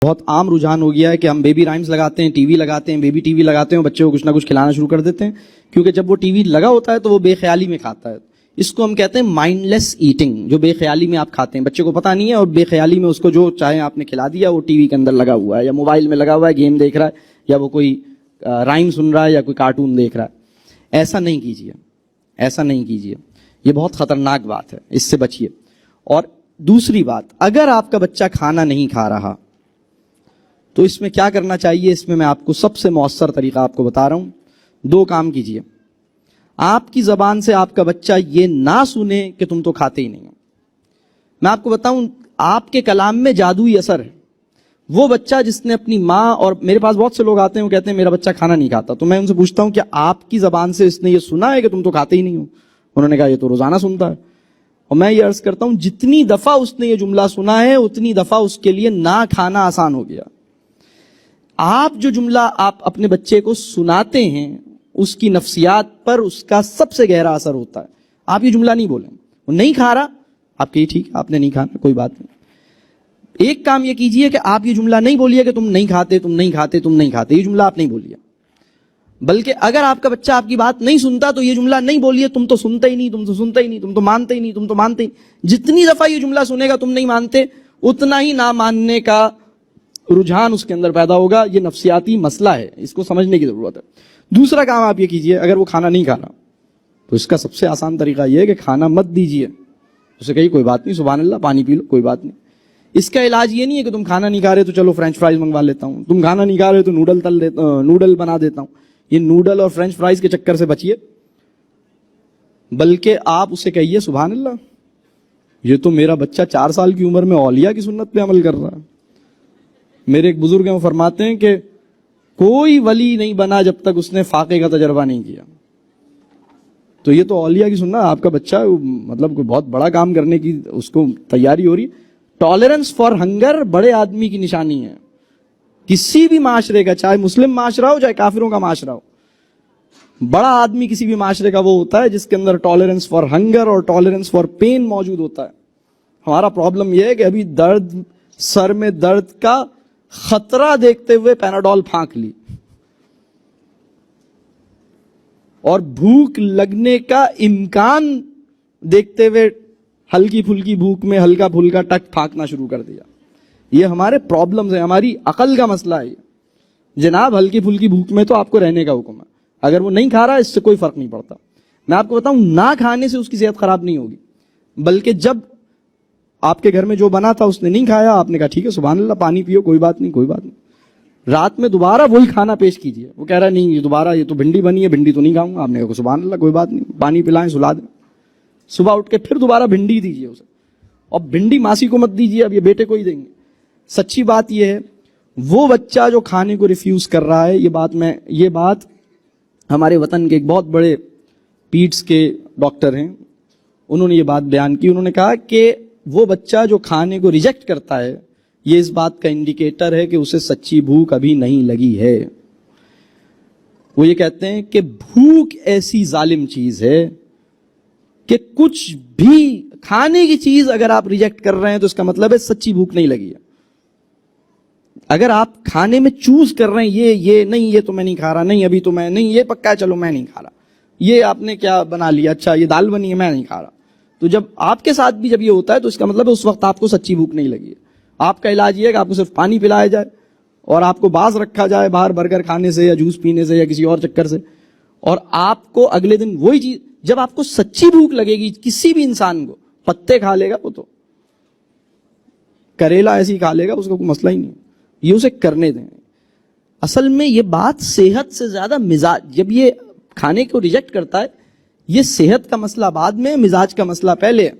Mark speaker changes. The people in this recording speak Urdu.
Speaker 1: بہت عام رجحان ہو گیا ہے کہ ہم بیبی رائمز لگاتے ہیں، ٹی وی لگاتے ہیں، بیبی ٹی وی لگاتے ہیں، بچے کو کچھ نہ کچھ کھلانا شروع کر دیتے ہیں، کیونکہ جب وہ ٹی وی لگا ہوتا ہے تو وہ بے خیالی میں کھاتا ہے. اس کو ہم کہتے ہیں مائنڈ لیس ایٹنگ، جو بے خیالی میں آپ کھاتے ہیں، بچے کو پتہ نہیں ہے اور بے خیالی میں اس کو جو چاہے آپ نے کھلا دیا، وہ ٹی وی کے اندر لگا ہوا ہے یا موبائل میں لگا ہوا ہے، گیم دیکھ رہا ہے یا وہ کوئی رائم سن رہا ہے یا کوئی کارٹون دیکھ رہا ہے. ایسا نہیں کیجیے، ایسا نہیں کیجیے، یہ بہت خطرناک بات ہے، اس سے بچیے. اور دوسری بات، اگر آپ کا بچہ کھانا نہیں کھا رہا تو اس میں کیا کرنا چاہیے، اس میں آپ کو سب سے مؤثر طریقہ آپ کو بتا رہا ہوں. 2 کام کیجیے. آپ کی زبان سے آپ کا بچہ یہ نہ سنے کہ تم تو کھاتے ہی نہیں ہو. میں آپ کو بتاؤں، آپ کے کلام میں جادوئی اثر ہے. وہ بچہ جس نے اپنی ماں، اور میرے پاس بہت سے لوگ آتے ہیں وہ کہتے ہیں میرا بچہ کھانا نہیں کھاتا، تو میں ان سے پوچھتا ہوں کہ آپ کی زبان سے اس نے یہ سنا ہے کہ تم تو کھاتے ہی نہیں ہو؟ انہوں نے کہا یہ تو روزانہ سنتا ہے. اور میں یہ عرض کرتا ہوں جتنی دفعہ اس نے یہ جملہ سنا ہے اتنی دفعہ اس کے لیے نہ کھانا آسان ہو گیا. آپ جو جملہ آپ اپنے بچے کو سناتے ہیں اس کی نفسیات پر اس کا سب سے گہرا اثر ہوتا ہے. آپ یہ جملہ نہیں بولیں، وہ نہیں کھا رہا، آپ کہیے ٹھیک آپ نے نہیں کھانا، کوئی بات نہیں. ایک کام یہ کیجئے کہ آپ یہ جملہ نہیں بولیے کہ تم نہیں کھاتے، تم نہیں کھاتے، تم نہیں کھاتے، یہ جملہ آپ نہیں بولیے. بلکہ اگر آپ کا بچہ آپ کی بات نہیں سنتا تو یہ جملہ نہیں بولیے تم تو سنتے ہی نہیں، تم تو سنتے ہی نہیں، تم تو مانتے ہی نہیں، تم تو مانتے ہی نہیں. جتنی دفعہ یہ جملہ سنے گا تم نہیں مانتے، اتنا ہی نہ ماننے کا رجحان اس کے اندر پیدا ہوگا. یہ نفسیاتی مسئلہ ہے، اس کو سمجھنے کی ضرورت ہے. دوسرا کام آپ یہ کیجئے، اگر وہ کھانا نہیں کھا رہا تو اس کا سب سے آسان طریقہ یہ ہے کہ کھانا مت دیجئے. اسے کہیے کوئی بات نہیں، سبحان اللہ، پانی پی لو، کوئی بات نہیں. اس کا علاج یہ نہیں ہے کہ تم کھانا نہیں کھا رہے تو چلو فرینچ فرائز منگوا لیتا ہوں، تم کھانا نہیں کھا رہے تو نوڈل بنا دیتا ہوں. یہ نوڈل اور فرینچ فرائز کے چکر سے بچیے، بلکہ آپ اسے کہیے سبحان اللہ، یہ تو میرا بچہ 4 سال کی عمر میں اولیاء کی سنت پہ عمل کر رہا ہے. میرے ایک بزرگ ہیں، وہ فرماتے ہیں کہ کوئی ولی نہیں بنا جب تک اس نے فاقے کا تجربہ نہیں کیا. تو یہ تو اولیاء کی سنت، آپ کا بچہ مطلب کوئی بہت بڑا کام کرنے کی اس کو تیاری ہو رہی ہے. ٹالرنس فار ہنگر بڑے آدمی کی نشانی ہے. کسی بھی معاشرے کا، چاہے مسلم معاشرہ ہو چاہے کافروں کا معاشرہ ہو، بڑا آدمی کسی بھی معاشرے کا وہ ہوتا ہے جس کے اندر ٹالرنس فار ہنگر اور ٹالرنس فار پین موجود ہوتا ہے. ہمارا پرابلم یہ ہے کہ ابھی سر میں درد کا خطرہ دیکھتے ہوئے پیناڈول پھانک لی، اور بھوک لگنے کا امکان دیکھتے ہوئے ہلکی پھلکی بھوک میں ہلکا پھلکا ٹک پھانکنا شروع کر دیا. یہ ہمارے پرابلمز ہیں، ہماری عقل کا مسئلہ ہے. جناب ہلکی پھلکی بھوک میں تو آپ کو رہنے کا حکم ہے، اگر وہ نہیں کھا رہا اس سے کوئی فرق نہیں پڑتا. میں آپ کو بتاؤں، نہ کھانے سے اس کی صحت خراب نہیں ہوگی، بلکہ جب آپ کے گھر میں جو بنا تھا اس نے نہیں کھایا، آپ نے کہا ٹھیک ہے سبحان اللہ، پانی پیو، کوئی بات نہیں، کوئی بات نہیں. رات میں دوبارہ وہی کھانا پیش کیجیے، وہ کہہ رہا نہیں یہ دوبارہ، یہ تو بھنڈی بنی ہے، بھنڈی تو نہیں کھاؤں گا. آپ نے کہا سبحان اللہ، کوئی بات نہیں، پانی پلائیں، سلا دیں. صبح اٹھ کے پھر دوبارہ بھنڈی دیجیے اسے، اور بھنڈی ماسی کو مت دیجیے، اب یہ بیٹے کو ہی دیں گے. سچی بات یہ ہے، وہ بچہ جو کھانے کو ریفیوز کر رہا ہے، یہ بات ہمارے وطن کے ایک بہت بڑے پیٹس کے ڈاکٹر ہیں، انہوں نے یہ بات بیان کی. انہوں نے کہا کہ وہ بچہ جو کھانے کو ریجیکٹ کرتا ہے، یہ اس بات کا انڈیکیٹر ہے کہ اسے سچی بھوک ابھی نہیں لگی ہے. وہ یہ کہتے ہیں کہ بھوک ایسی ظالم چیز ہے کہ کچھ بھی کھانے کی چیز اگر آپ ریجیکٹ کر رہے ہیں تو اس کا مطلب ہے سچی بھوک نہیں لگی ہے. اگر آپ کھانے میں چوز کر رہے ہیں یہ نہیں، یہ تو میں نہیں کھا رہا، نہیں ابھی تو میں نہیں، یہ پکا ہے چلو میں نہیں کھا رہا، یہ آپ نے کیا بنا لیا، اچھا یہ دال بنی ہے میں نہیں کھا رہا، تو جب آپ کے ساتھ بھی جب یہ ہوتا ہے تو اس کا مطلب ہے اس وقت آپ کو سچی بھوک نہیں لگی ہے. آپ کا علاج یہ ہے کہ آپ کو صرف پانی پلایا جائے اور آپ کو باز رکھا جائے باہر برگر کھانے سے یا جوس پینے سے یا کسی اور چکر سے، اور آپ کو اگلے دن وہی چیز، جب آپ کو سچی بھوک لگے گی، کسی بھی انسان کو پتے کھا لے گا، وہ تو کریلا ایسے ہی کھا لے گا، اس کا کوئی مسئلہ ہی نہیں، یہ اسے کرنے دیں. اصل میں یہ بات صحت سے زیادہ مزاج، جب یہ کھانے کو ریجیکٹ کرتا ہے، یہ صحت کا مسئلہ بعد میں، مزاج کا مسئلہ پہلے ہے.